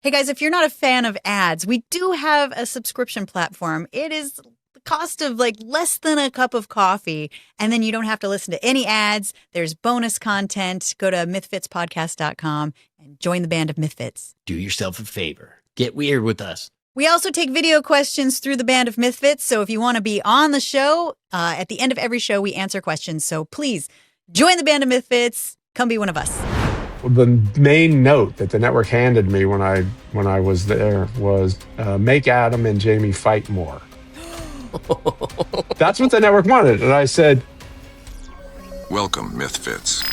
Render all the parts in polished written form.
Hey guys, if you're not a fan of ads, we do have a subscription platform. It is the cost of like less than a cup of coffee, and then you don't have to listen to any ads. There's bonus content. Go to MythFitsPodcast.com and join the band of MythFits. Do yourself a favor. Get weird with us. We also take video questions through the band of MythFits, so if you want to be on the show, at the end of every show, we answer questions. So please join the band of MythFits. Come be one of us. The main note that the network handed me when I was there was make Adam and Jamie fight more. That's what the network wanted. And I said, welcome, MythFits.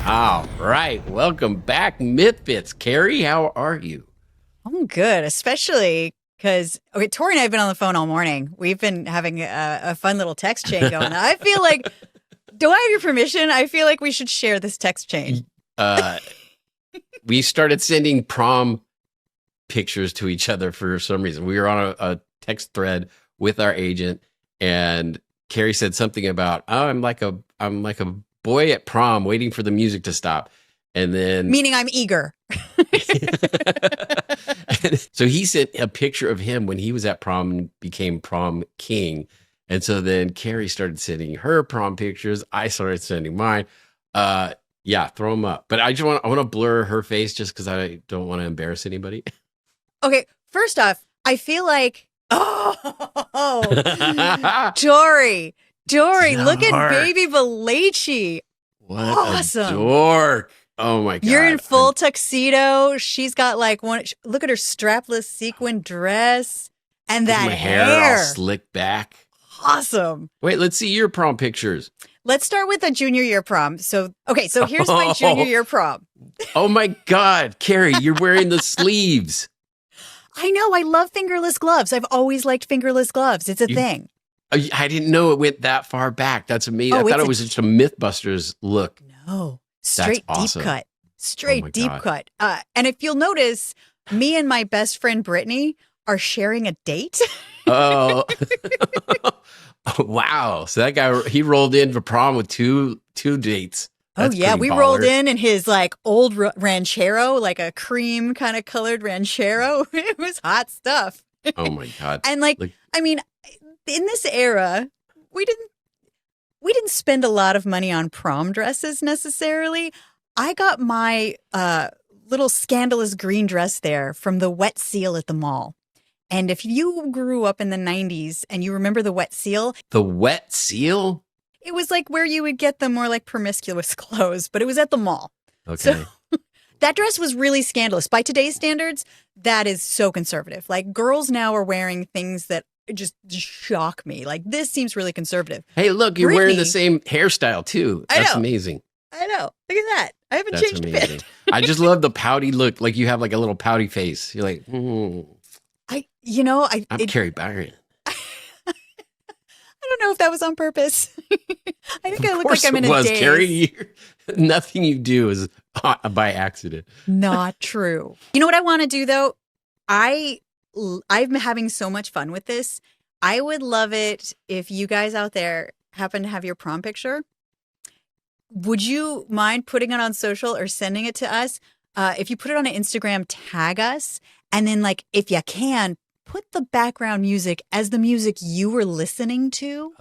All right. Welcome back, MythFits. Kari, how are you? I'm good, especially because, Tory and I have been on the phone all morning. We've been having a fun little text chain going. I feel like, do I have your permission? I feel like we should share this text chain. We started sending prom pictures to each other for some reason. We were on a text thread with our agent, and Kari said something about, oh, I'm like a boy at prom waiting for the music to stop. And then meaning I'm eager. So he sent a picture of him when he was at prom and became prom king. And so then Kari started sending her prom pictures. I started sending mine. Yeah, throw them up. But I want to blur her face just because I don't want to embarrass anybody. Okay, first off, I feel like, Tory, look at baby Valachi. What awesome. A dork. Oh my God. You're in full tuxedo. She's got like look at her strapless sequin dress and that my hair all slicked back. Awesome. Wait, let's see your prom pictures. Let's start with a junior year prom. So here's my junior year prom. Oh my God, Kari, you're wearing the sleeves. I know. I love fingerless gloves. I've always liked fingerless gloves. It's a thing. I didn't know it went that far back. That's amazing. I thought it was just a MythBusters look. No, straight awesome. Deep cut. Straight deep cut. And if you'll notice, me and my best friend Brittany are sharing a date. Oh. Oh, wow. So that guy, he rolled in for prom with two dates. That's yeah, we rolled in his like old ranchero, like a cream kind of colored ranchero. It was hot stuff. Oh my God. And I mean, in this era, we didn't spend a lot of money on prom dresses necessarily. I got my little scandalous green dress there from the Wet Seal at the mall. And if you grew up in the 90s and you remember the Wet Seal. The Wet Seal? It was like where you would get the more like promiscuous clothes, but it was at the mall. Okay. So that dress was really scandalous. By today's standards, that is so conservative. Like girls now are wearing things that just shock me. Like this seems really conservative. Hey, look, you're wearing the same hairstyle too. That's amazing. I know. Look at that. I haven't changed a bit. I just love the pouty look. Like you have like a little pouty face. You're like, I'm Kari Byron. I don't know if that was on purpose. I think I look like I'm in a daze. Kari, nothing you do is by accident. Not true. You know what I want to do though? I'm having so much fun with this. I would love it if you guys out there happen to have your prom picture. Would you mind putting it on social or sending it to us? If you put it on an Instagram, tag us. And then like, if you can, put the background music as the music you were listening to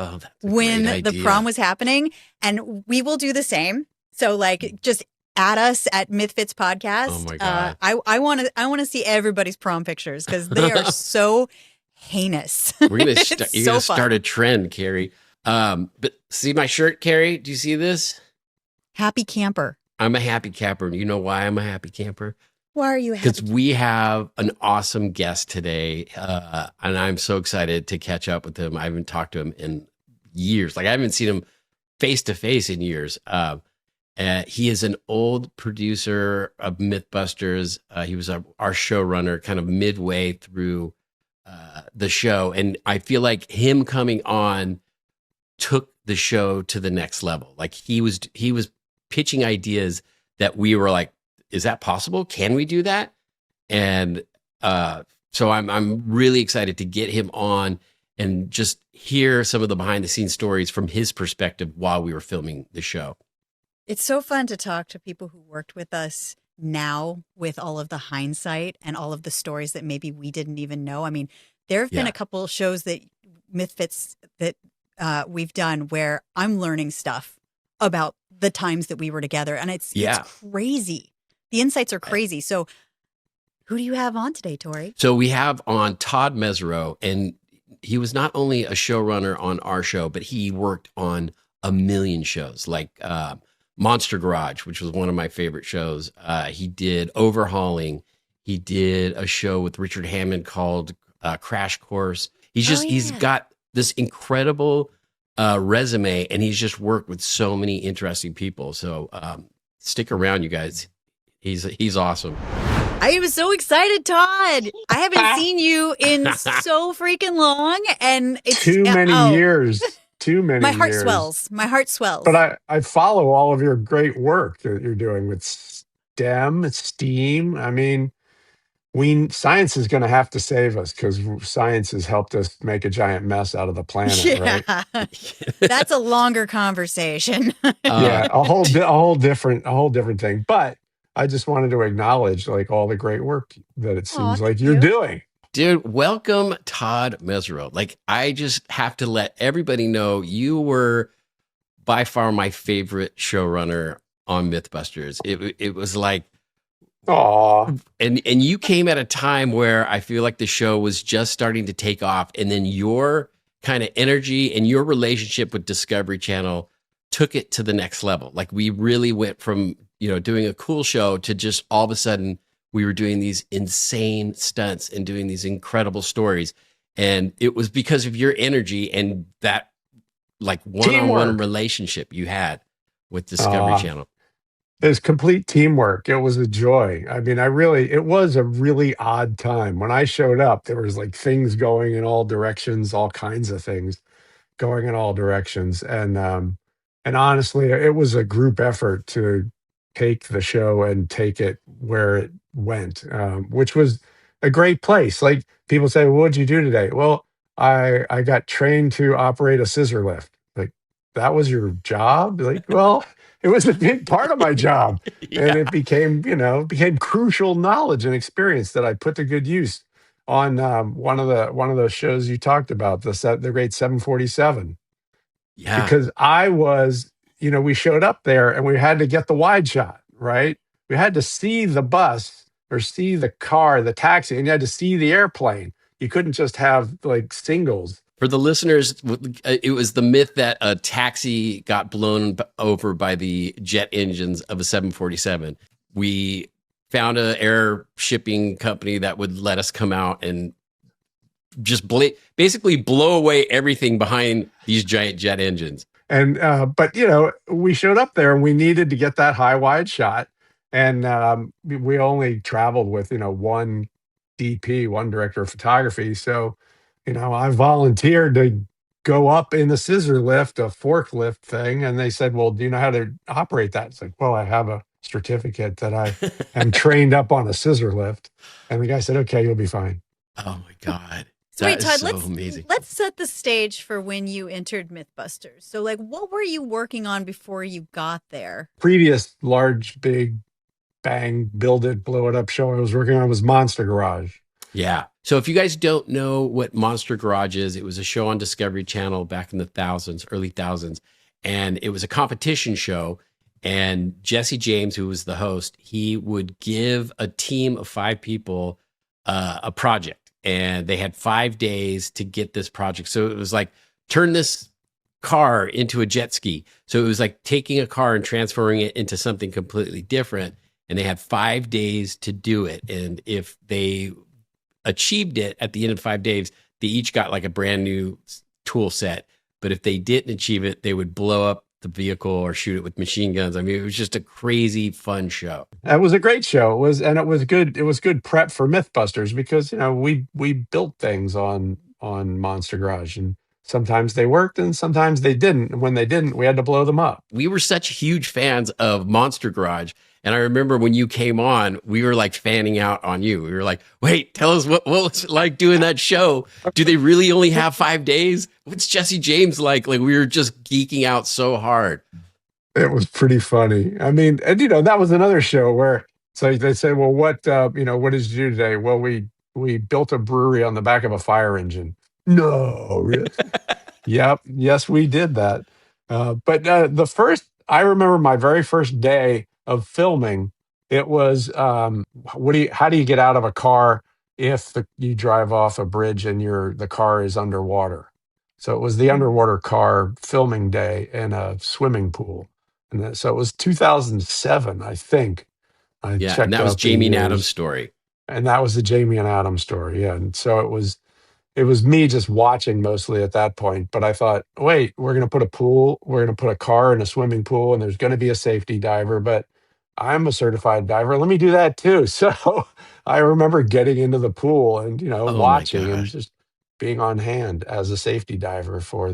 when the prom was happening. And we will do the same. So like just add us at MythFits Podcast. Oh my God. I want to see everybody's prom pictures because they are so heinous. We're going to start a trend, Kari. But see my shirt, Kari? Do you see this? Happy camper. I'm a happy camper. You know why I'm a happy camper? Why are you happy? Because we have an awesome guest today, and I'm so excited to catch up with him. I haven't talked to him in years. Like I haven't seen him face to face in years. He is an old producer of MythBusters. He was our showrunner kind of midway through the show. And I feel like him coming on took the show to the next level. Like he was pitching ideas that we were like, is that possible? Can we do that? And so I'm really excited to get him on and just hear some of the behind the scenes stories from his perspective while we were filming the show. It's so fun to talk to people who worked with us now with all of the hindsight and all of the stories that maybe we didn't even know. I mean, there have been a couple shows that MythFits that we've done where I'm learning stuff about the times that we were together. And it's crazy. The insights are crazy. So who do you have on today, Tory? So we have on Tod Mesirow, and he was not only a showrunner on our show, but he worked on a million shows like Monster Garage, which was one of my favorite shows. He did Overhauling. He did a show with Richard Hammond called Crash Course. He's got this incredible resume, and he's just worked with so many interesting people. So stick around, you guys. He's awesome. I was so excited, Tod. I haven't seen you in so freaking long, and it's too many years. Too many. My heart years. swells. My heart swells. But I follow all of your great work that you're doing with STEAM. I mean, science is going to have to save us because science has helped us make a giant mess out of the planet, right? That's a longer conversation. Yeah, a whole different thing. But I just wanted to acknowledge like all the great work that it seems like you're doing. Dude, welcome Tod Mesirow. Like, I just have to let everybody know you were by far my favorite showrunner on MythBusters. It was like, aww. And you came at a time where I feel like the show was just starting to take off, and then your kind of energy and your relationship with Discovery Channel took it to the next level. Like, we really went from, doing a cool show to just all of a sudden we were doing these insane stunts and doing these incredible stories. And it was because of your energy and that like one-on-one relationship you had with Discovery Channel. It was complete teamwork. It was a joy. I mean, it was a really odd time. When I showed up, there was like things going in all directions, all kinds of things going in all directions. And honestly, it was a group effort to take the show and take it where it went, which was a great place. Like people say, well, what'd you do today? Well, I got trained to operate a scissor lift. Like, that was your job? Like, well, it was a big part of my job. And it became crucial knowledge and experience that I put to good use on one of those shows you talked about, the great 747. Yeah. Because I was, we showed up there and we had to get the wide shot, right? We had to see the bus or see the car, the taxi, and you had to see the airplane. You couldn't just have like singles. For the listeners, it was the myth that a taxi got blown over by the jet engines of a 747. We found an air shipping company that would let us come out and just basically blow away everything behind these giant jet engines. And but we showed up there and we needed to get that high wide shot, and we only traveled with one DP, one director of photography. So I volunteered to go up in the scissor lift, a forklift thing, and they said, well, do you know how to operate that? It's like, well, I have a certificate that I am trained up on a scissor lift. And the guy said, okay, you'll be fine. Oh my God. So wait, Tod, amazing. Let's set the stage for when you entered MythBusters. So like, what were you working on before you got there? Previous large, big, bang, build it, blow it up show I was working on was Monster Garage. Yeah. So if you guys don't know what Monster Garage is, it was a show on Discovery Channel back in the early thousands. And it was a competition show. And Jesse James, who was the host, he would give a team of 5 people a project. And they had 5 days to get this project. So it was like, turn this car into a jet ski. So it was like taking a car and transferring it into something completely different. And they had 5 days to do it. And if they achieved it at the end of 5 days, they each got like a brand new tool set. But if they didn't achieve it, they would blow up the vehicle or shoot it with machine guns. I mean, it was just a crazy fun show. It was a great show. It was good. It was good prep for MythBusters because we built things on Monster Garage, and sometimes they worked and sometimes they didn't. And when they didn't, we had to blow them up. We were such huge fans of Monster Garage, And I remember when you came on, we were like fanning out on you. We were like, wait, tell us what was it like doing that show? Do they really only have 5 days? What's Jesse James like? Like, we were just geeking out so hard. It was pretty funny. I mean, and that was another show where so they said, well, what what did you do today? Well, we built a brewery on the back of a fire engine. No, really? Yep. Yes, we did that. But I remember my very first day of filming. It was, how do you get out of a car if you drive off a bridge and the car is underwater? So it was the underwater car filming day in a swimming pool. And so it was 2007, I think. I Yeah. checked And that was out the Jamie and years, Adam's story. and that was the Jamie and Adam story. Yeah. And so it was me just watching mostly at that point. But I thought, wait, we're going to put a car in a swimming pool, and there's going to be a safety diver, but I'm a certified diver. Let me do that too. So I remember getting into the pool and, Oh my watching and gosh. just being on hand as a safety diver for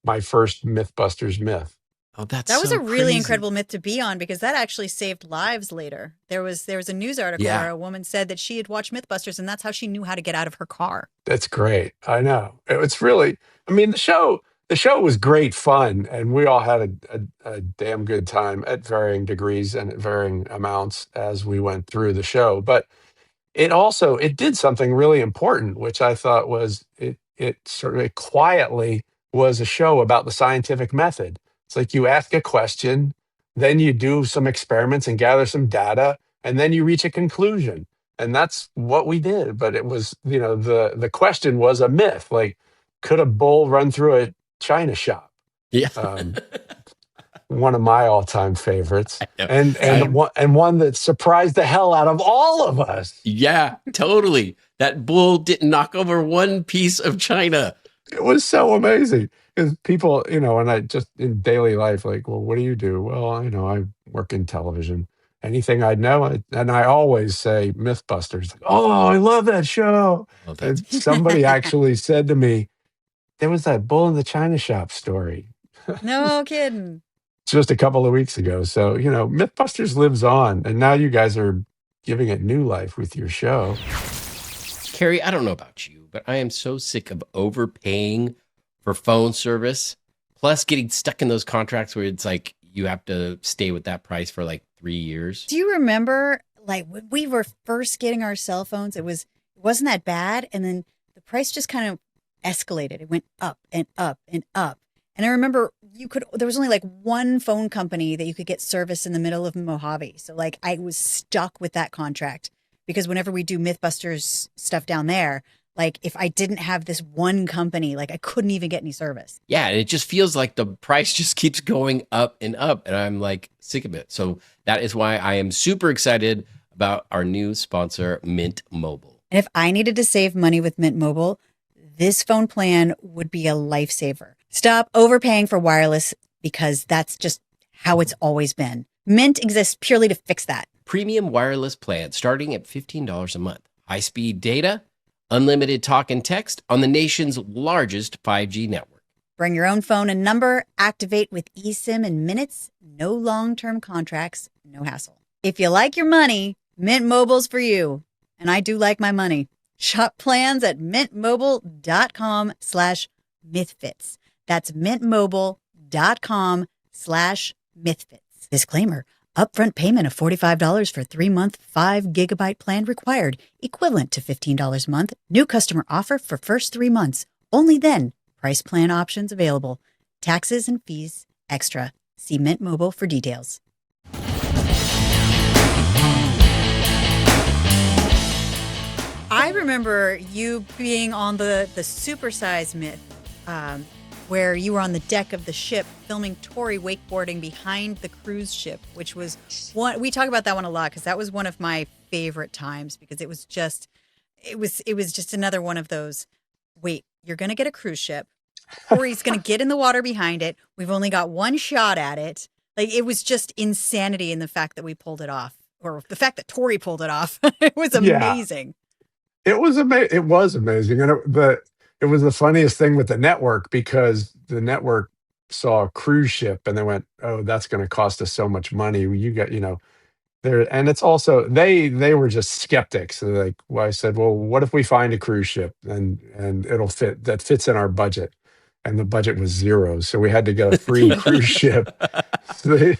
my first MythBusters myth. Oh, that's That was so a really crazy. incredible myth to be on because that actually saved lives later. There was a news article Yeah. where a woman said that she had watched MythBusters and that's how she knew how to get out of her car. That's great. I know. It's really, I mean, the show was great fun, and we all had a damn good time at varying degrees and at varying amounts as we went through the show. But it did something really important, which I thought was it sort of quietly was a show about the scientific method. It's like you ask a question, then you do some experiments and gather some data, and then you reach a conclusion. And that's what we did. But it was, the question was a myth. Like, could a bull run through a china shop? Yeah. One of my all-time favorites, I know. and one that surprised the hell out of all of us. Yeah, totally. That bull didn't knock over one piece of china. It was so amazing because people, and I just in daily life, like, well, what do you do? Well, I work in television. Anything I know, and I always say MythBusters. Like, oh, I love that show. Oh, that's And somebody actually said to me, there was that bull in the china shop story No kidding. just a couple of weeks ago. So, MythBusters lives on, and now you guys are giving it new life with your show. Kari, I don't know about you, but I am so sick of overpaying for phone service, plus getting stuck in those contracts where it's like you have to stay with that price for like 3 years. Do you remember like when we were first getting our cell phones, it wasn't that bad. And then the price just kind of escalated. It went up and up and up. And I remember there was only like one phone company that you could get service in the middle of Mojave. So like I was stuck with that contract because whenever we do MythBusters stuff down there, like if I didn't have this one company, like I couldn't even get any service. Yeah, and it just feels like the price just keeps going up and up, and I'm like sick of it. So that is why I am super excited about our new sponsor, Mint Mobile. And if I needed to save money with Mint Mobile, this phone plan would be a lifesaver. Stop overpaying for wireless because that's just how it's always been. Mint exists purely to fix that. Premium wireless plan starting at $15 a month. High-speed data, unlimited talk and text on the nation's largest 5G network. Bring your own phone and number, activate with eSIM in minutes, no long-term contracts, no hassle. If you like your money, Mint Mobile's for you. And I do like my money. Shop plans at mintmobile.com/MythFits. That's mintmobile.com/MythFits. Disclaimer. Upfront payment of $45 for 3-month, 5-gigabyte plan required, equivalent to $15 a month. New customer offer for first 3 months. Only then. Price plan options available. Taxes and fees extra. See Mint Mobile for details. I remember you being on the supersize myth, where you were on the deck of the ship filming Tory wakeboarding behind the cruise ship, which was one. We talk about that one a lot because that was one of my favorite times because it was just another one of those. Wait, you're gonna get a cruise ship. Tory's gonna get in the water behind it. We've only got one shot at it. Like it was just insanity in the fact that we pulled it off, or the fact that Tory pulled it off. It was amazing. It was amazing. It was amazing, and it was the funniest thing with the network because the network saw a cruise ship and they went, "Oh, that's going to cost us so much money. You got, there, and it's also they were just skeptics. So like, well, I said, well, what if we find a cruise ship and it'll fit that fits in our budget, and the budget was zero, so we had to get a free cruise ship. So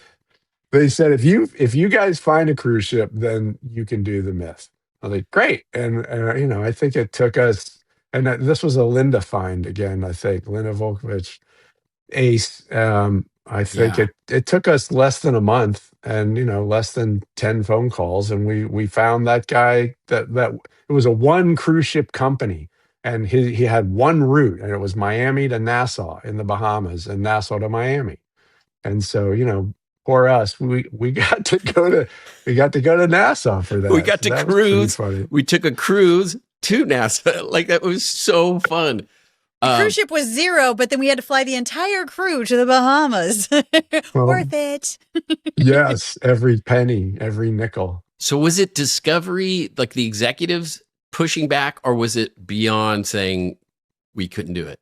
they said, if you guys find a cruise ship, then you can do the myth. I was like, great, and I think it took us, and this was a Linda find again. I think Linda Volkovich Ace. I think Yeah. it took us less than a month and less than 10 phone calls, and we found that guy that it was a one cruise ship company, and he had one route, and it was Miami to Nassau in the Bahamas and Nassau to Miami. And so, poor us, we got to go to Nassau for that. We got So to that was pretty cruise. funny. We took a cruise to NASA. Like, that was so fun. The cruise ship was zero, but then we had to fly the entire crew to the Bahamas. Well, Worth it. yes, every penny, every nickel. So was it Discovery, like the executives pushing back, or was it Beyond saying we couldn't do it?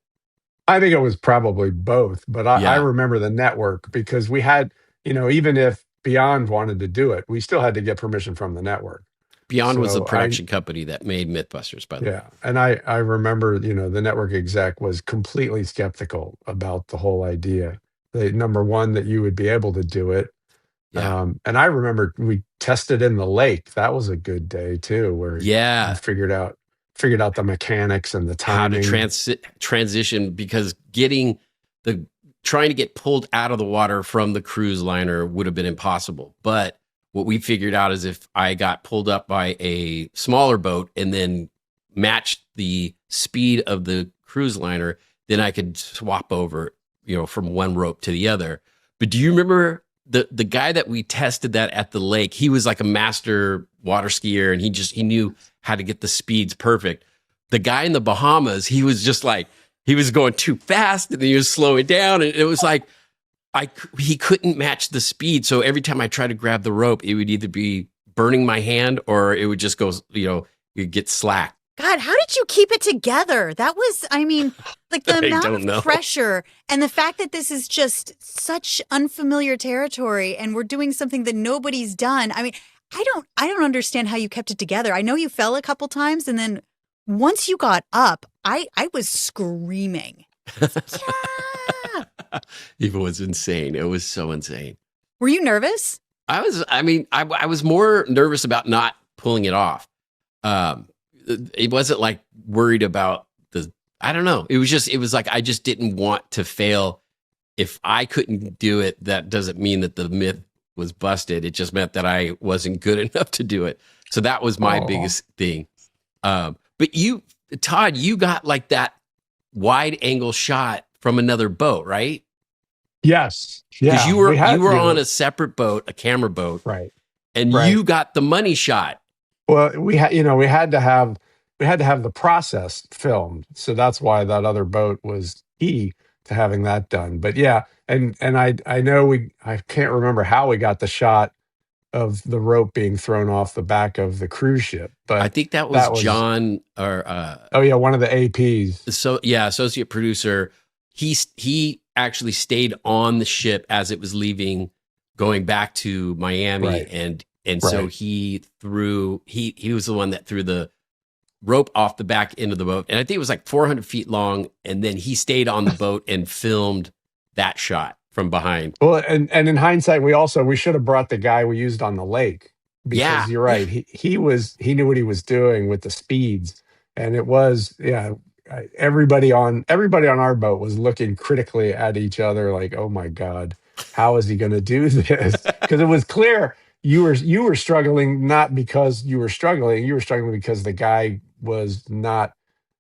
I think it was probably both, but I Yeah. remember the network because we had, even if Beyond wanted to do it, we still had to get permission from the network. Beyond was the So production company that made MythBusters, by the way. yeah, and I remember, the network exec was completely skeptical about the whole idea. Number one, that you would be able to do it. Yeah. And I remember we tested in the lake. That was a good day too, where Yeah. we figured out the mechanics and the How timing. to transition, because trying to get pulled out of the water from the cruise liner would have been impossible. But what we figured out is if I got pulled up by a smaller boat and then matched the speed of the cruise liner, then I could swap over, from one rope to the other. But do you remember the guy that we tested that at the lake? He was like a master water skier, and he knew how to get the speeds perfect. The guy in the Bahamas, he was just like, he was going too fast and he was slowing down, and it was like, he couldn't match the speed. So every time I tried to grab the rope, it would either be burning my hand or it would just go, you'd get slack. God, how did you keep it together? That was, like the I amount don't know. of pressure and the fact that this is just such unfamiliar territory and we're doing something that nobody's done. I don't understand how you kept it together. I know you fell a couple times, and then once you got up, I was screaming. Yeah. It was insane. It was so insane. Were you nervous? I was more nervous about not pulling it off. It wasn't like worried about I don't know. It was like, I just didn't want to fail. If I couldn't do it, that doesn't mean that the myth was busted. It just meant that I wasn't good enough to do it. So that was my biggest thing. But you, Tod, you got like that wide angle shot from another boat, right? Yes. Yeah. Because you were on a separate boat, a camera boat, right. and Right. you got the money shot. Well, we had to have the process filmed. So that's why that other boat was key to having that done. But yeah, and I know I can't remember how we got the shot of the rope being thrown off the back of the cruise ship. But I think that was John, or oh yeah, one of the APs. So yeah, associate producer. He actually stayed on the ship as it was leaving, going back to Miami, Right. and so he was the one that threw the rope off the back end of the boat, and I think it was like 400 feet long, and then he stayed on the boat and filmed that shot from behind. Well, and in hindsight, we should have brought the guy we used on the lake, because Yeah. you're right. He knew what he was doing with the speeds, and it was everybody on our boat was looking critically at each other like, oh my God, how is he going to do this? Because it was clear you were struggling, not because you were struggling because the guy was not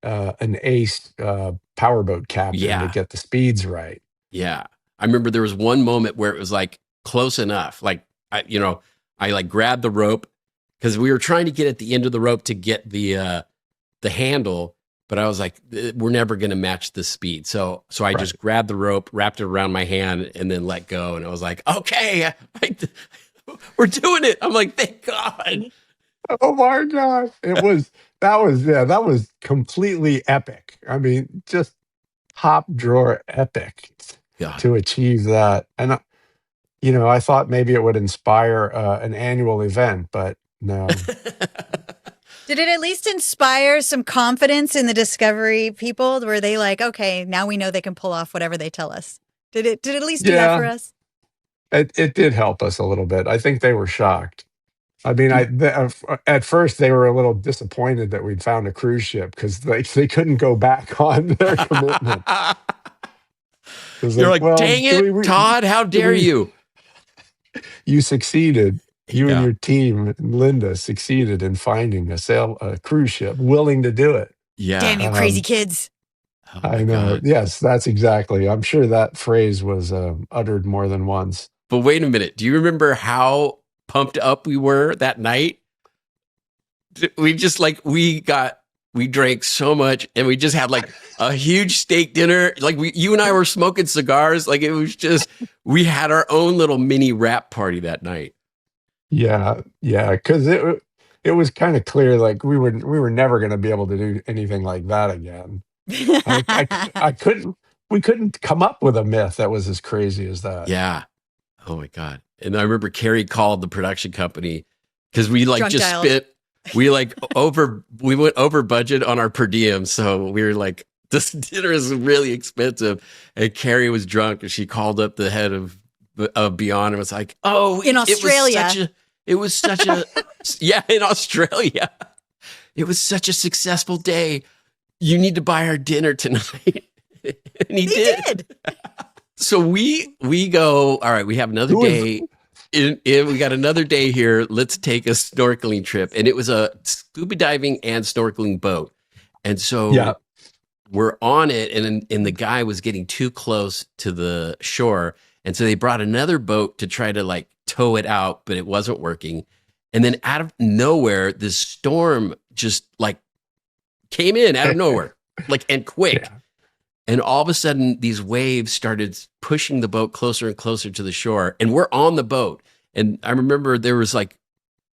an ace powerboat captain to get the speeds right. Yeah. I remember there was one moment where it was like close enough. Like, I like grabbed the rope because we were trying to get at the end of the rope to get the handle, but I was like, we're never going to match the speed. So I just grabbed the rope, wrapped it around my hand, and then let go. And I was like, okay, we're doing it. I'm like, thank God. Oh my God. That was completely epic. I mean, just top drawer epic God. to achieve that. And I thought maybe it would inspire an annual event, but no. Did it at least inspire some confidence in the Discovery people? Were they like, okay, now we know they can pull off whatever they tell us? Did it at least do that for Yeah, us? it did help us a little bit. I think they were shocked. I mean, at first they were a little disappointed that we'd found a cruise ship because they couldn't go back on their commitment. It was You're like, well, dang it, Todd, how dare you? You succeeded. You and Yeah. your team, Linda, succeeded in finding a cruise ship willing to do it. Yeah. Damn you, crazy kids. Oh my I know. God. Yes, that's exactly. I'm sure that phrase was uttered more than once. But wait a minute. Do you remember how pumped up we were that night? We just we drank so much and we just had like a huge steak dinner. Like you and I were smoking cigars. Like it was just, we had our own little mini wrap party that night. Yeah, because it was kind of clear like we were never going to be able to do anything like that again. I couldn't. We couldn't come up with a myth that was as crazy as that. Yeah. Oh my God. And I remember Kari called the production company because we Drunk just dialed. spent, we went over budget on our per diem. So we were like, this dinner is really expensive. And Kari was drunk and she called up the head of Beyond and was like, oh, In Australia. It was such a, yeah, in Australia. It was such a successful day. You need to buy our dinner tonight. And he did. So we go, all right, we have another day. We got another day here. Let's take a snorkeling trip. And it was a scuba diving and snorkeling boat. And so we're on it. And the guy was getting too close to the shore. And so they brought another boat to try to tow it out, but it wasn't working. And then out of nowhere, this storm just came in out of nowhere, and quick. Yeah. And all of a sudden, these waves started pushing the boat closer and closer to the shore. And we're on the boat. And I remember there was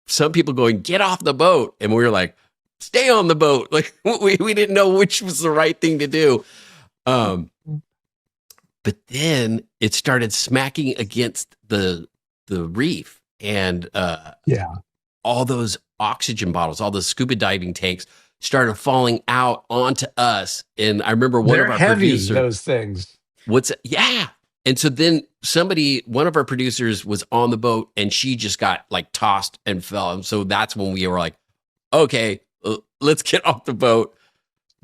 some people going, get off the boat. And we were like, stay on the boat. We didn't know which was the right thing to do. But then it started smacking against the reef. And all those oxygen bottles, all the scuba diving tanks started falling out onto us. And I remember one of our producers, those things. Yeah. And so then one of our producers was on the boat and she just got tossed and fell. And so that's when we were like, okay, let's get off the boat.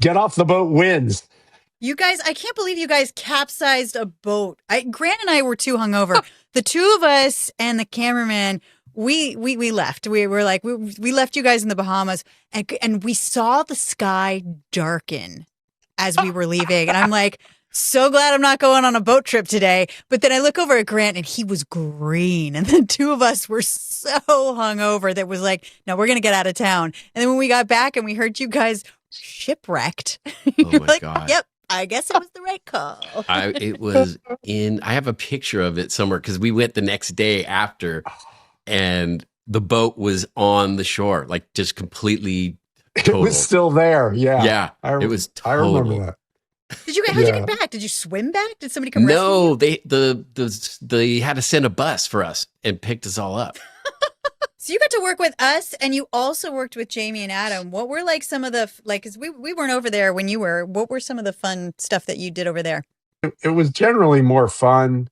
Get off the boat wins. You guys, I can't believe you guys capsized a boat. Grant and I were too hungover. The two of us and the cameraman, we left. We were like, we left you guys in the Bahamas, and we saw the sky darken as we were leaving. And I'm like, so glad I'm not going on a boat trip today. But then I look over at Grant and he was green. And the two of us were so hungover that was like, no, we're going to get out of town. And then when we got back and we heard you guys shipwrecked, Oh my God. Yep. I guess it was the right call. I have a picture of it somewhere because we went the next day after and the boat was on the shore, just completely total. It was still there. Yeah. Yeah. It was total. I remember that. How'd you get back? Did you swim back? Did somebody come rescue you? No, they had to send a bus for us and picked us all up. So you got to work with us, and you also worked with Jamie and Adam. What were some of the because we weren't over there when you were. What were some of the fun stuff that you did over there? It was generally more fun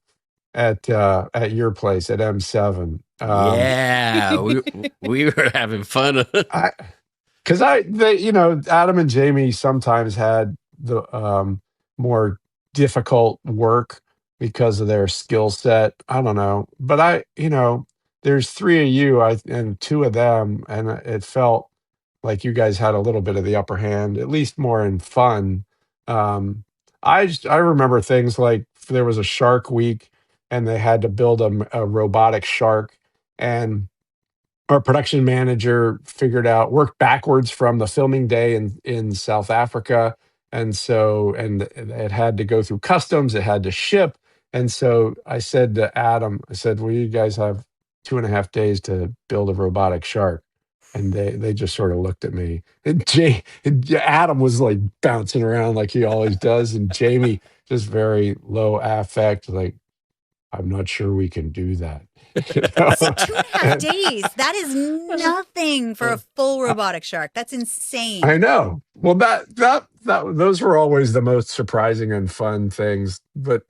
at your place at M7. Yeah, we were having fun. Because Adam and Jamie sometimes had the more difficult work because of their skill set. I don't know, but there's three of you, and two of them, and it felt like you guys had a little bit of the upper hand, at least more in fun. I remember things like there was a shark week, and they had to build a robotic shark, and our production manager worked backwards from the filming day in South Africa, and it had to go through customs, it had to ship, and so I said to Adam, well, you guys have 2.5 days to build a robotic shark. And they just sort of looked at me. And Adam was bouncing around like he always does. And Jamie just very low affect, I'm not sure we can do that. It's 2.5 days. That is nothing for a full robotic shark. That's insane. I know. Well, that those were always the most surprising and fun things. But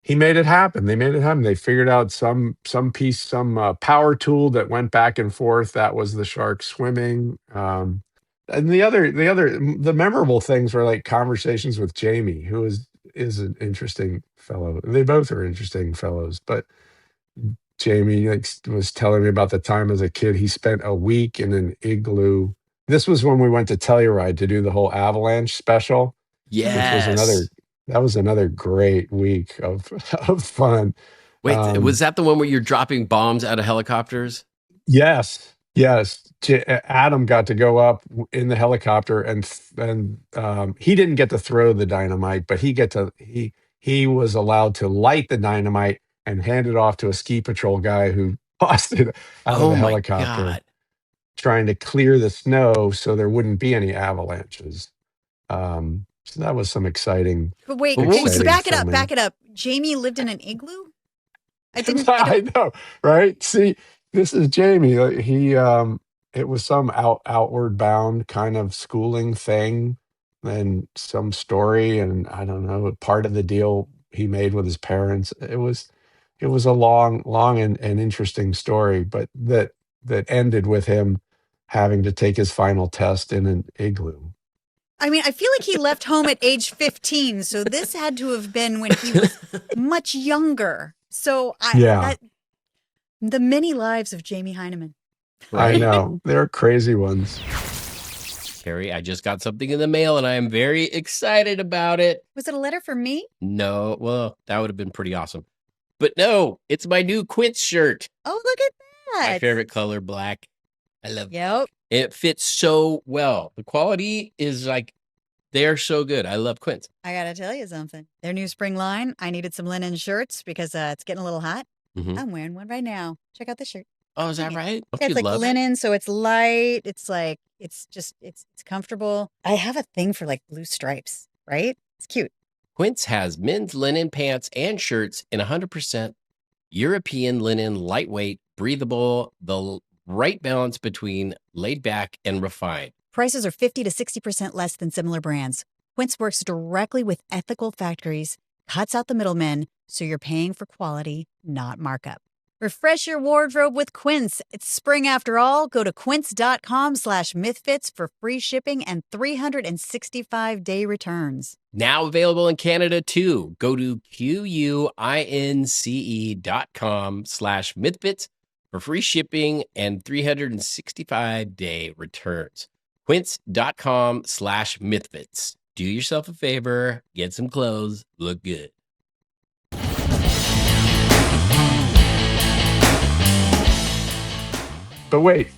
he made it happen. They made it happen. They figured out some piece, some power tool that went back and forth. That was the shark swimming. And the memorable things were like conversations with Jamie, who is an interesting fellow. They both are interesting fellows, but Jamie was telling me about the time as a kid he spent a week in an igloo. This was when we went to Telluride to do the whole avalanche special. Yes. That was another great week of fun. Wait, was that the one where you're dropping bombs out of helicopters? Yes. Adam got to go up in the helicopter, and he didn't get to throw the dynamite, but he was allowed to light the dynamite and hand it off to a ski patrol guy who tossed it out of the helicopter, God. trying to clear the snow so there wouldn't be any avalanches. So that was some exciting. But wait, exciting back it filming. up. Jamie lived in an igloo? I know, right? See, this is Jamie. He it was some outward bound kind of schooling thing and some story, and I don't know, part of the deal he made with his parents. It was a long and interesting story, but that ended with him having to take his final test in an igloo. I mean, I feel like he left home at age 15, so this had to have been when he was much younger. So the many lives of Jamie Heineman. Right? I know. They're crazy ones. Kari, I just got something in the mail and I am very excited about it. Was it a letter for me? No, well, that would have been pretty awesome. But no, it's my new Quince shirt. Oh, look at that. My favorite color, black. I love it. Yep. It fits so well. The quality is like, they're so good. I love Quince. I got to tell you something. Their new spring line, I needed some linen shirts because it's getting a little hot. Mm-hmm. I'm wearing one right now. Check out this shirt. Oh, is that right? Yeah, it's like linen, so it's light. It's like, it's comfortable. I have a thing for like blue stripes, right? It's cute. Quince has men's linen pants and shirts in 100% European linen, lightweight, breathable, the right balance between laid back and refined. Prices are 50 to 60% less than similar brands. Quince works directly with ethical factories, cuts out the middlemen, so you're paying for quality, not markup. Refresh your wardrobe with Quince. It's spring after all. Go to quince.com/mythfits for free shipping and 365-day returns. Now available in Canada too. Go to QUINCE.com/mythfits for free shipping and 365-day returns. Quince.com/mythfits. Do yourself a favor, get some clothes, look good. But wait,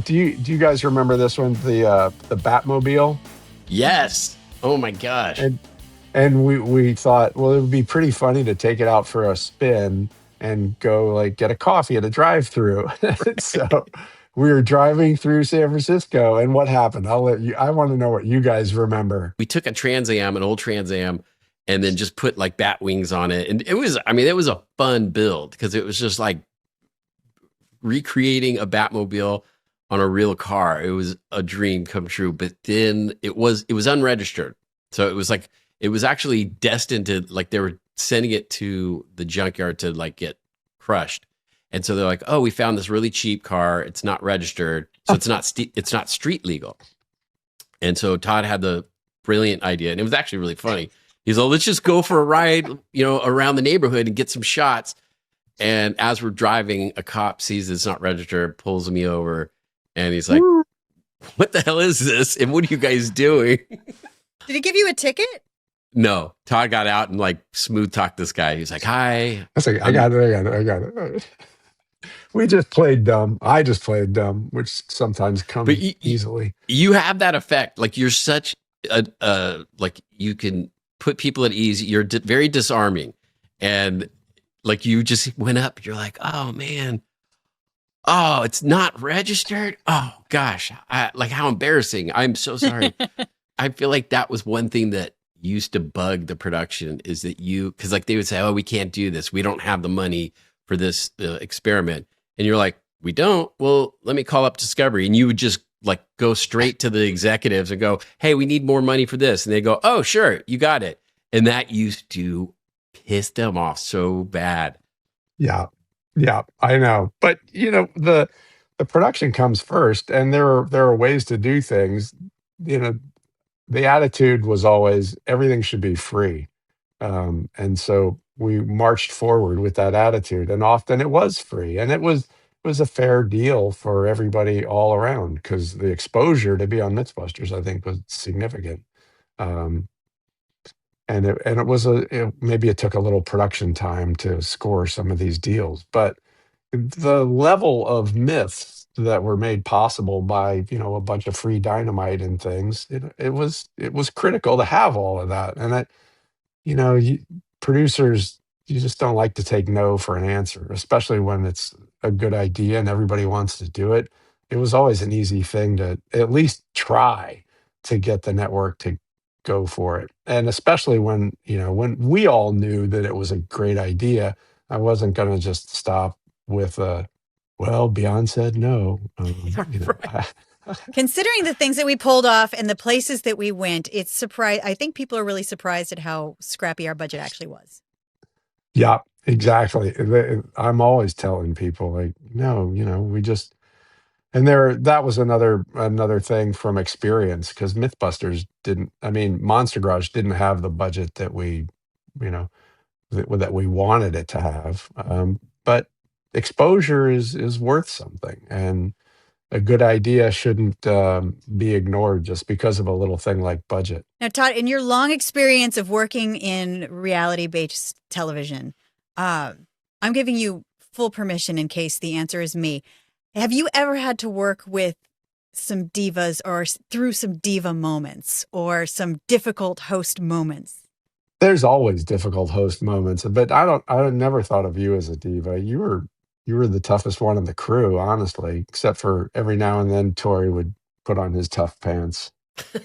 do you guys remember this one? The Batmobile? Yes. Oh my gosh. And we thought, well, it would be pretty funny to take it out for a spin and go like get a coffee at a drive-through. So we were driving through San Francisco, and what happened? I want to know what you guys remember. We took an old Trans Am, and then just put like bat wings on it. And it was a fun build because it was just like recreating a Batmobile on a real car. It was a dream come true, but then it was unregistered. So it was actually destined to, like, they were sending it to the junkyard to like get crushed. And so they're like, oh, we found this really cheap car. It's not registered. So it's not street legal. And so Tod had the brilliant idea, and it was actually really funny. He's like, let's just go for a ride, around the neighborhood and get some shots. And as we're driving, a cop sees it's not registered, pulls me over, and he's like, what the hell is this? And what are you guys doing? Did he give you a ticket? No. Tod got out and like smooth talked this guy. He's like, hi. I was like, I got it. We just played dumb. I just played dumb, which sometimes comes easily. You have that effect. Like, you're such like, you can put people at ease. You're very disarming. And like, you just went up, you're like, oh man, oh, it's not registered. Oh gosh. Like, how embarrassing. I'm so sorry. I feel like that was one thing that used to bug the production is that because like they would say, oh, we can't do this. We don't have the money for this experiment. And you're like, we don't? Well, let me call up Discovery. And you would just like go straight to the executives and go, hey, we need more money for this. And they go, oh, sure, you got it. And that used to piss them off so bad. Yeah. Yeah, I know. But the production comes first, and there are ways to do things. The attitude was always everything should be free. And so we marched forward with that attitude, and often it was free, and it was a fair deal for everybody all around because the exposure to be on MythBusters, I think, was significant. Um, and it was maybe it took a little production time to score some of these deals, but the level of myths that were made possible by a bunch of free dynamite and things, it was critical to have all of that. And producers, you just don't like to take no for an answer, especially when it's a good idea and everybody wants to do it. It was always an easy thing to at least try to get the network to go for it. And especially when we all knew that it was a great idea, I wasn't going to just stop with well, Beyond said no. Right. Considering the things that we pulled off and the places that we went, it's surprised. I think people are really surprised at how scrappy our budget actually was. Yeah, exactly. I'm always telling people like, no, we just that was another thing from experience because MythBusters didn't. I mean, Monster Garage didn't have the budget that you know, that we wanted it to have. But exposure is worth something, and a good idea shouldn't be ignored just because of a little thing like budget. Now, Tod, in your long experience of working in reality-based television, I'm giving you full permission in case the answer is me. Have you ever had to work with some divas or through some diva moments or some difficult host moments? There's always difficult host moments, but I never thought of you as a diva. You were the toughest one in the crew, honestly, except for every now and then Tory would put on his tough pants.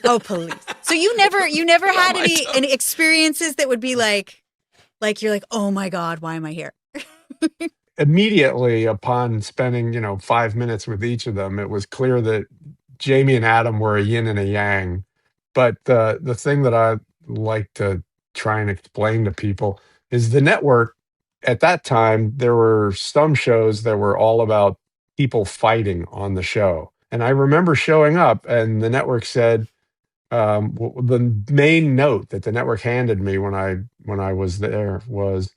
Oh, police. So you never had any experiences that would be like you're like, oh my God, why am I here? Immediately upon spending, 5 minutes with each of them, it was clear that Jamie and Adam were a yin and a yang. But the thing that I like to try and explain to people is the network at that time, there were some shows that were all about people fighting on the show. And I remember showing up and the network said, the main note that the network handed me when I was there was,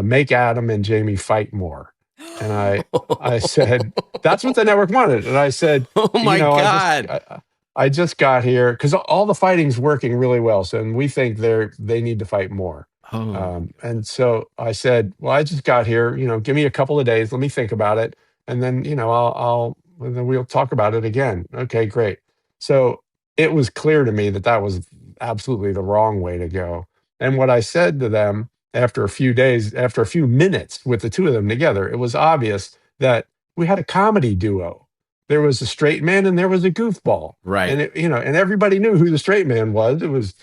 make Adam and Jamie fight more. And I said, that's what the network wanted. And I said, oh my God. I just got here because all the fighting's working really well. So and we think they need to fight more. Oh. And so I said, well, I just got here, give me a couple of days. Let me think about it. And then, and then we'll talk about it again. Okay, great. So it was clear to me that was absolutely the wrong way to go. And what I said to them after a few minutes with the two of them together, it was obvious that we had a comedy duo. There was a straight man and there was a goofball. Right. And and everybody knew who the straight man was. It was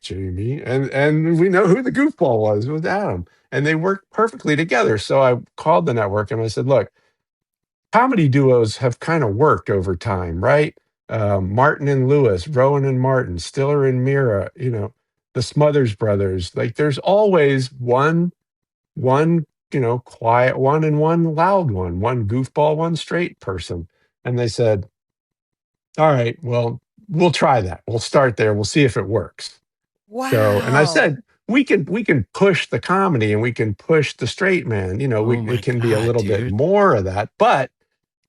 Jamie, and we know who the goofball was. It was Adam, and they worked perfectly together. So I called the network and I said, "Look, comedy duos have kind of worked over time, right? Martin and Lewis, Rowan and Martin, Stiller and Mira, the Smothers Brothers. Like, there's always one, quiet one and one loud one goofball, one straight person." And they said, "All right, well, we'll try that. We'll start there. We'll see if it works." Wow. So, and I said, we can push the comedy and we can push the straight man. It can be a little bit more of that. But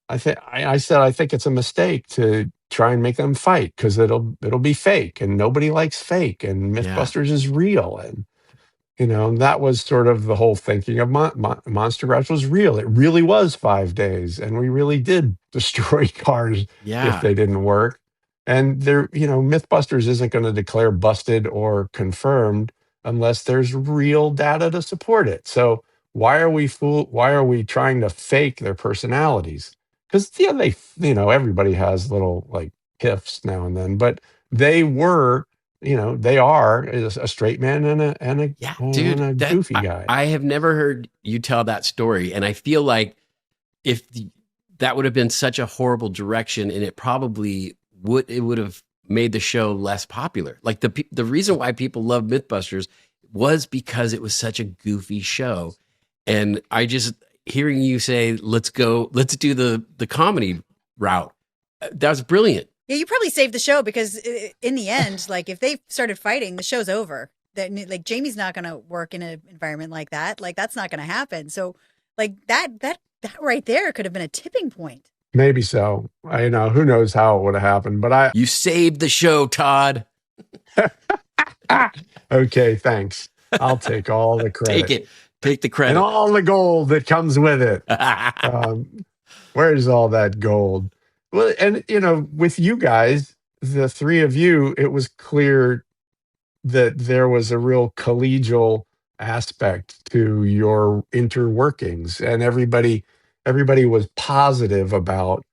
I said, I think it's a mistake to try and make them fight because it'll be fake and nobody likes fake and MythBusters is real. And, that was sort of the whole thinking of Monster Garage was real. It really was 5 days and we really did destroy cars if they didn't work. And MythBusters isn't going to declare busted or confirmed unless there's real data to support it. So why are we trying to fake their personalities? Because everybody has little like piffs now and then, but they were they are a straight man and Yeah, and dude, a goofy guy. I have never heard you tell that story. And I feel like if that would have been such a horrible direction, and it probably would have made the show less popular. Like the reason why people love MythBusters was because it was such a goofy show. And I just hearing you say, let's do the comedy route. That was brilliant. Yeah, you probably saved the show because in the end, like if they started fighting, the show's over. That like Jamie's not going to work in an environment like that. Like that's not going to happen. So like that right there could have been a tipping point. Maybe so. Who knows how it would have happened, but You saved the show, Todd. okay, thanks. I'll take all the credit. Take the credit. And all the gold that comes with it. Where's all that gold? Well, and with you guys, the three of you, it was clear that there was a real collegial aspect to your interworkings, and everybody was positive about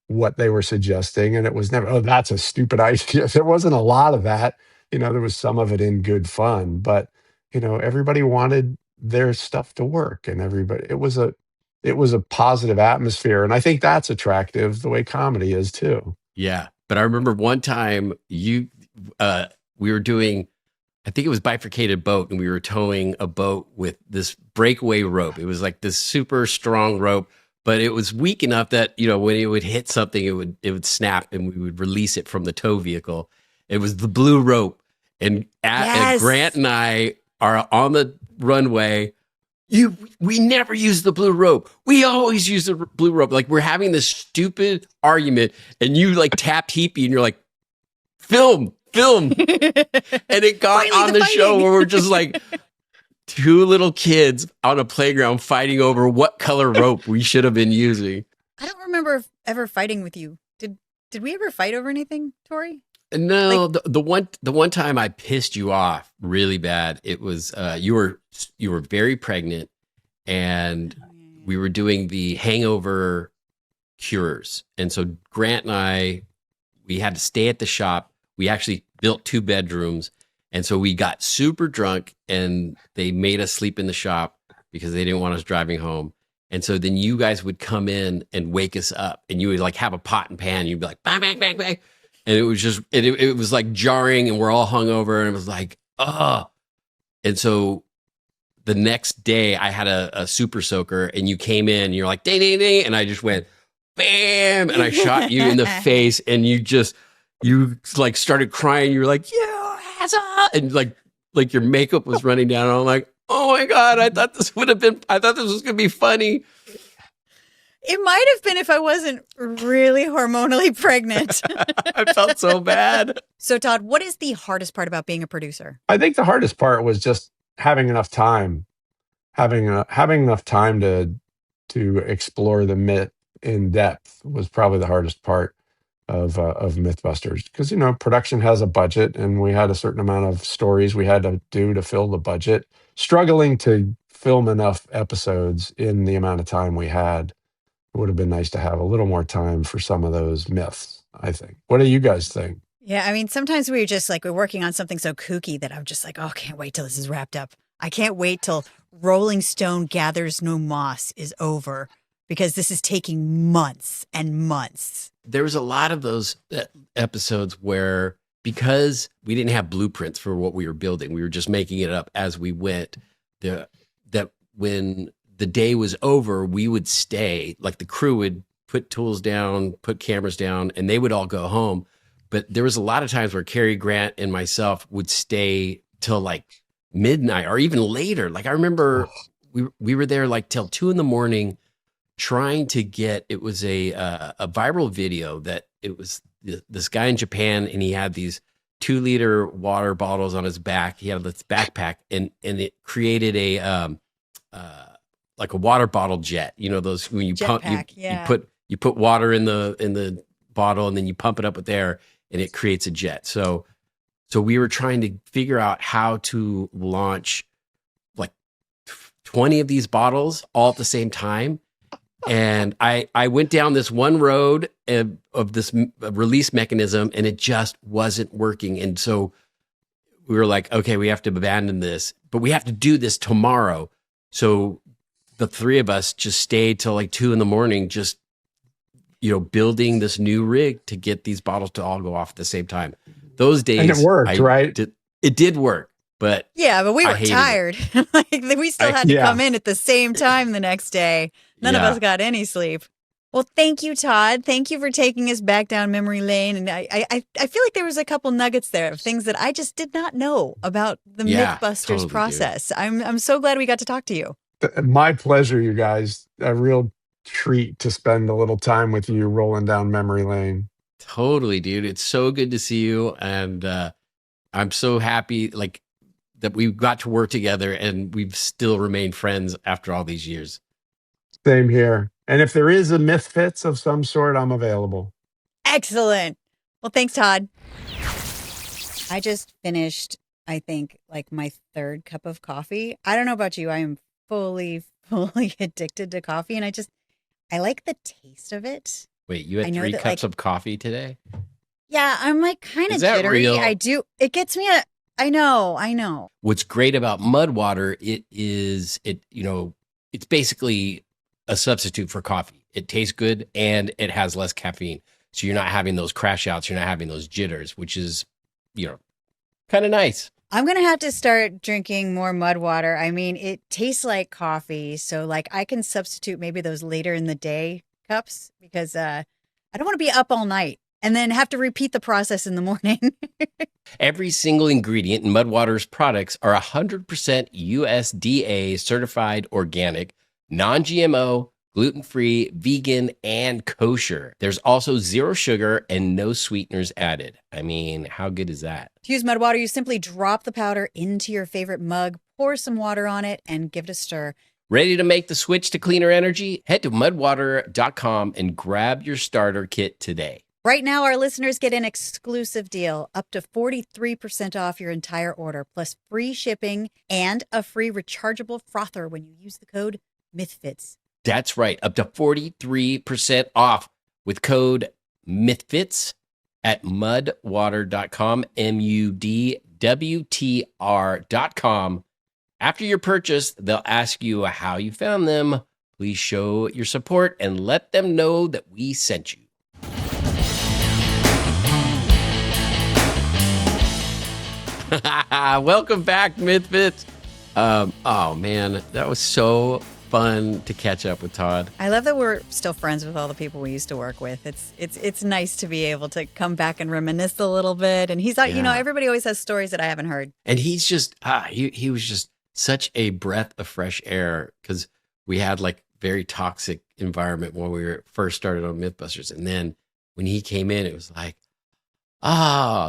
what they were suggesting, and it was never, oh, that's a stupid idea. There wasn't a lot of that. There was some of it in good fun, but everybody wanted their stuff to work, and it was a positive atmosphere, and I think that's attractive the way comedy is too. Yeah, but I remember one time we were doing, I think it was bifurcated boat, and we were towing a boat with this breakaway rope. It was like this super strong rope, but it was weak enough that when it would hit something, it would snap, and we would release it from the tow vehicle. It was the blue rope, and Grant and I are on the runway. We never use the blue rope. We always use the blue rope. Like we're having this stupid argument, and you like tapped Heapy, and you're like, film. And it got on the show where we're just like two little kids on a playground fighting over what color rope we should have been using. I don't remember ever fighting with you. Did we ever fight over anything, Tori? No, the one time I pissed you off really bad. It was you were very pregnant, and we were doing the hangover cures, and so Grant and we had to stay at the shop. We actually built 2 bedrooms, and so we got super drunk, and they made us sleep in the shop because they didn't want us driving home. And so then you guys would come in and wake us up, and you would like have a pot and pan. You'd be like bang bang bang bang. And it was just, it was like jarring, and we're all hungover, and it was like, oh. And so the next day I had a super soaker, and you came in, and you're like, ding, ding, ding. And I just went, bam. And I shot you in the face, and you like started crying. You were like, yeah, and like your makeup was running down. And I'm like, oh my God, I thought this was going to be funny. It might have been if I wasn't really hormonally pregnant. I felt so bad. So, Todd, what is the hardest part about being a producer? I think the hardest part was just having enough time, having enough time to explore the myth in depth was probably the hardest part of MythBusters, because production has a budget, and we had a certain amount of stories we had to do to fill the budget. Struggling to film enough episodes in the amount of time we had. It would have been nice to have a little more time for some of those myths, I think. What do you guys think? Yeah, I mean, sometimes we're just like, we're working on something so kooky that I'm just like, oh, I can't wait till this is wrapped up. I can't wait till Rolling Stone Gathers No Moss is over, because this is taking months and months. There was a lot of those episodes where, because we didn't have blueprints for what we were building, we were just making it up as we went, that when the day was over, we would stay, like the crew would put tools down, put cameras down, and they would all go home. But there was a lot of times where Kari, Grant, and myself would stay till like midnight or even later. Like I remember we were there like till 2 a.m. trying to get, it was a viral video that it was this guy in Japan, and he had these 2-liter water bottles on his back. He had this backpack, and it created a like a water bottle jet. Those when you pump, you put water in the bottle, and then you pump it up with air, and it creates a jet. So we were trying to figure out how to launch like 20 of these bottles all at the same time. And I went down this one road of this release mechanism, and it just wasn't working. And so we were like, okay, we have to abandon this, but we have to do this tomorrow. So the three of us just stayed till like 2 a.m, just, building this new rig to get these bottles to all go off at the same time. Those days, And it worked, right? It did work, but Yeah, but we were tired. Like we still had to Yeah. come in at the same time the next day. None of us got any sleep. Well, thank you, Tod. Thank you for taking us back down memory lane. And I feel like there was a couple nuggets there of things that I just did not know about the MythBusters totally, process. I'm so glad we got to talk to you. My pleasure, you guys. A real treat to spend a little time with you rolling down memory lane. Totally, dude. It's so good to see you. And I'm so happy that we got to work together and we've still remained friends after all these years. Same here. And if there is a MythFits of some sort, I'm available. Excellent. Well, thanks, Tod. I just finished, I think, like my 3rd cup of coffee. I don't know about you. I am fully addicted to coffee. And I like the taste of it. Wait, you had 3 cups of coffee today? Yeah, I'm like kind of Is that jittery. real? I do. It gets me I know. What's great about mud water, it's basically a substitute for coffee. It tastes good and it has less caffeine. So you're not having those crash outs. You're not having those jitters, which is, kind of nice. I'm going to have to start drinking more mud water. I mean, it tastes like coffee. So like I can substitute maybe those later in the day cups because I don't want to be up all night and then have to repeat the process in the morning. Every single ingredient in Mudwater's products are 100% USDA certified organic, non-GMO, gluten-free, vegan, and kosher. There's also 0 sugar and no sweeteners added. I mean, how good is that? To use mud water, you simply drop the powder into your favorite mug, pour some water on it, and give it a stir. Ready to make the switch to cleaner energy? Head to mudwater.com and grab your starter kit today. Right now, our listeners get an exclusive deal, up to 43% off your entire order, plus free shipping and a free rechargeable frother when you use the code MythFits. That's right, up to 43% off with code MythFits at mudwater.com, MUDWTR.com. After your purchase, they'll ask you how you found them. Please show your support and let them know that we sent you. Welcome back, MythFits. Oh man, that was so fun to catch up with Tod. I love that we're still friends with all the people we used to work with. It's nice to be able to come back and reminisce a little bit. And he's like, everybody always has stories that I haven't heard. And he's just he was just such a breath of fresh air because we had like very toxic environment when we were first started on MythBusters, and then when he came in, it was like,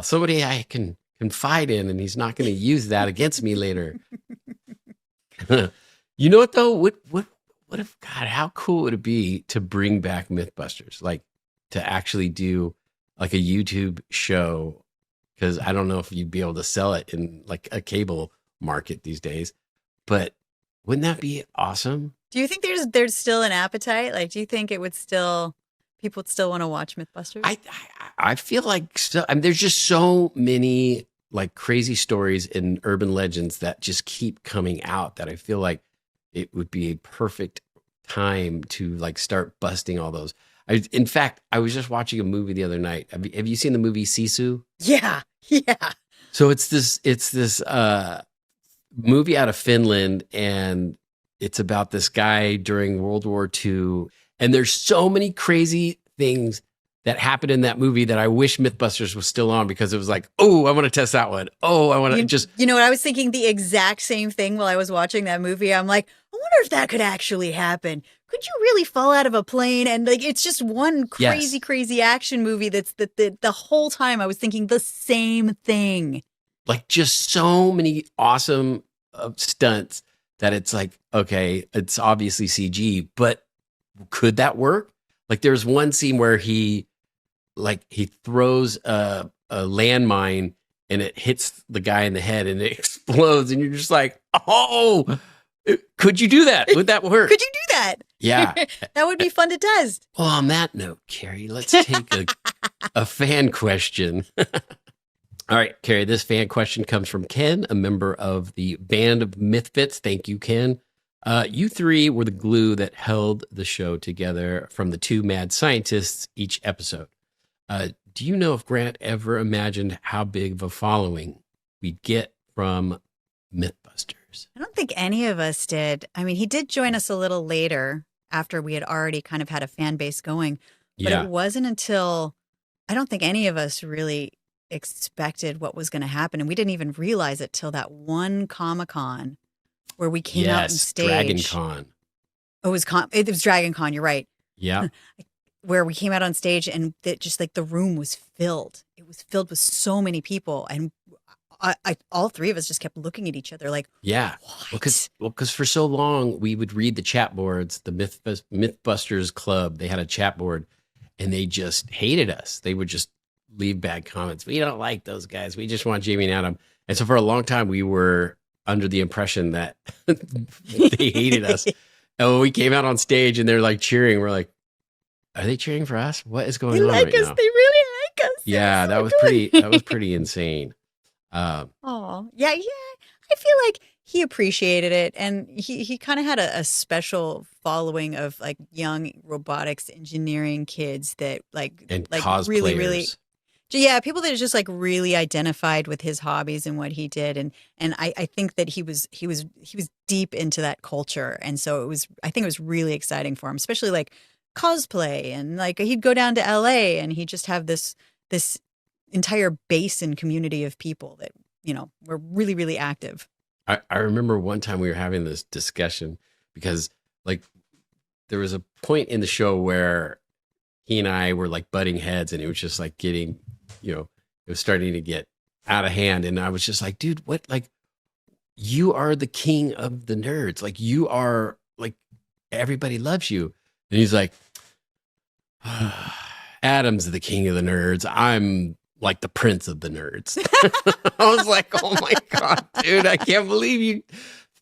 somebody I can confide in, and he's not going to use that against me later. You know what though? What if, God, how cool would it be to bring back MythBusters? Like to actually do like a YouTube show? Because I don't know if you'd be able to sell it in like a cable market these days, but wouldn't that be awesome? Do you think there's still an appetite? Like, do you think people would still want to watch MythBusters? I feel like still, there's just so many like crazy stories and urban legends that just keep coming out that I feel like it would be a perfect time to like start busting all those. In fact, I was just watching a movie the other night. Have you seen the movie Sisu? Yeah. So it's this movie out of Finland, and it's about this guy during World War II. And there's so many crazy things that happened in that movie that I wish MythBusters was still on, because it was like, oh, I want to test that one. Oh, I want to just... You know what? I was thinking the exact same thing while I was watching that movie. I'm like, I wonder if that could actually happen. Could you really fall out of a plane? And like, it's just one crazy action movie that's the whole time I was thinking the same thing. Like just so many awesome stunts that it's like, okay, it's obviously CG, but could that work? Like there's one scene where he throws a landmine and it hits the guy in the head and it explodes, and you're just like, oh, could you do that? Would that work? Could you do that? Yeah. That would be fun to test. Well, on that note, Kari, let's take a fan question. All right, Kari, this fan question comes from Ken, a member of the band of MythFits. Thank you, Ken. You three were the glue that held the show together from the two mad scientists each episode. Do you know if Grant ever imagined how big of a following we'd get from MythBusters? I don't think any of us did. I mean, he did join us a little later after we had already kind of had a fan base going. But Yeah. it wasn't until I don't think any of us really expected what was going to happen. And we didn't even realize it till that one Comic-Con where we came out on stage. Dragon Con. Oh, it was Dragon Con. You're right. Yeah. Where we came out on stage and that just like the room was filled. It was filled with so many people. And all three of us just kept looking at each other like, Yeah. what? Because for so long we would read the chat boards, the MythBusters Club, they had a chat board and they just hated us. They would just leave bad comments. We don't like those guys. We just want Jamie and Adam. And so for a long time we were under the impression that they hated us. And when we came out on stage and they're like cheering, we're like, are they cheering for us? What is going They on like right us. now? They really like us. Yeah, They're that so was good. pretty insane. Oh, yeah. I feel like he appreciated it, and he kind of had a special following of like young robotics engineering kids that like cosplayers. really, yeah, people that just like really identified with his hobbies and what he did, and I think that he was deep into that culture, and so I think it was really exciting for him, especially like cosplay, and like he'd go down to LA and he'd just have this entire base and community of people that, you know, were really, really active. I remember one time we were having this discussion because like there was a point in the show where he and I were like butting heads and it was just like getting, you know, it was starting to get out of hand. And I was just like, dude, what? Like, you are the king of the nerds. Like, you are like, everybody loves you. And he's like, Adam's the king of the nerds. I'm like the prince of the nerds. I was like, oh my God, dude, I can't believe you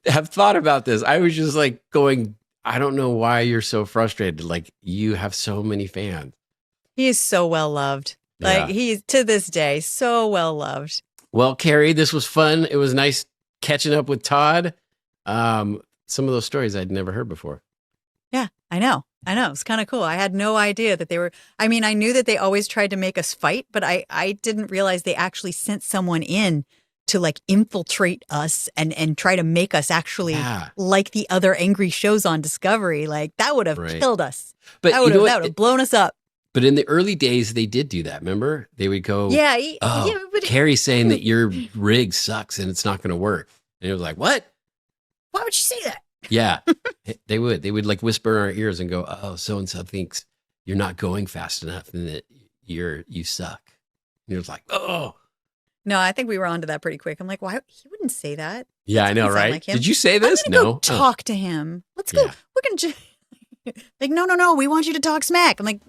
have thought about this. I was just like going, I don't know why you're so frustrated. Like, you have so many fans. He is so well loved. Like, he's to this day so well loved. Well, Kari, this was fun. It was nice catching up with Tod. Some of those stories I'd never heard before. Yeah, I know. It's kind of cool. I had no idea that they were, I mean, I knew that they always tried to make us fight, but I didn't realize they actually sent someone in to like infiltrate us and try to make us actually like the other angry shows on Discovery. Like, that would have killed us. But that would have blown us up. But in the early days, they did do that. Remember? They would go, but Kari's saying that your rig sucks and it's not going to work. And it was like, what? Why would you say that? Yeah, they would like whisper in our ears and go, oh, so-and-so thinks you're not going fast enough and that you suck. And it was like, oh. No, I think we were onto that pretty quick. I'm like, why? He wouldn't say that. Yeah, I know, right? Like, did you say this? I'm gonna go talk to him. Let's go. We're going to like, no. We want you to talk smack. I'm like,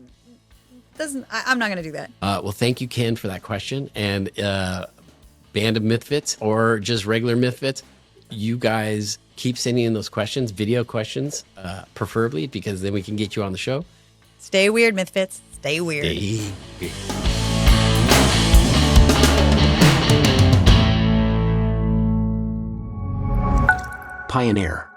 I'm not going to do that. Well, thank you, Ken, for that question. And Band of MythFits or just regular MythFits, you guys keep sending in those questions, video questions, preferably, because then we can get you on the show. Stay weird, MythFits. Stay weird. Stay weird. Pioneer.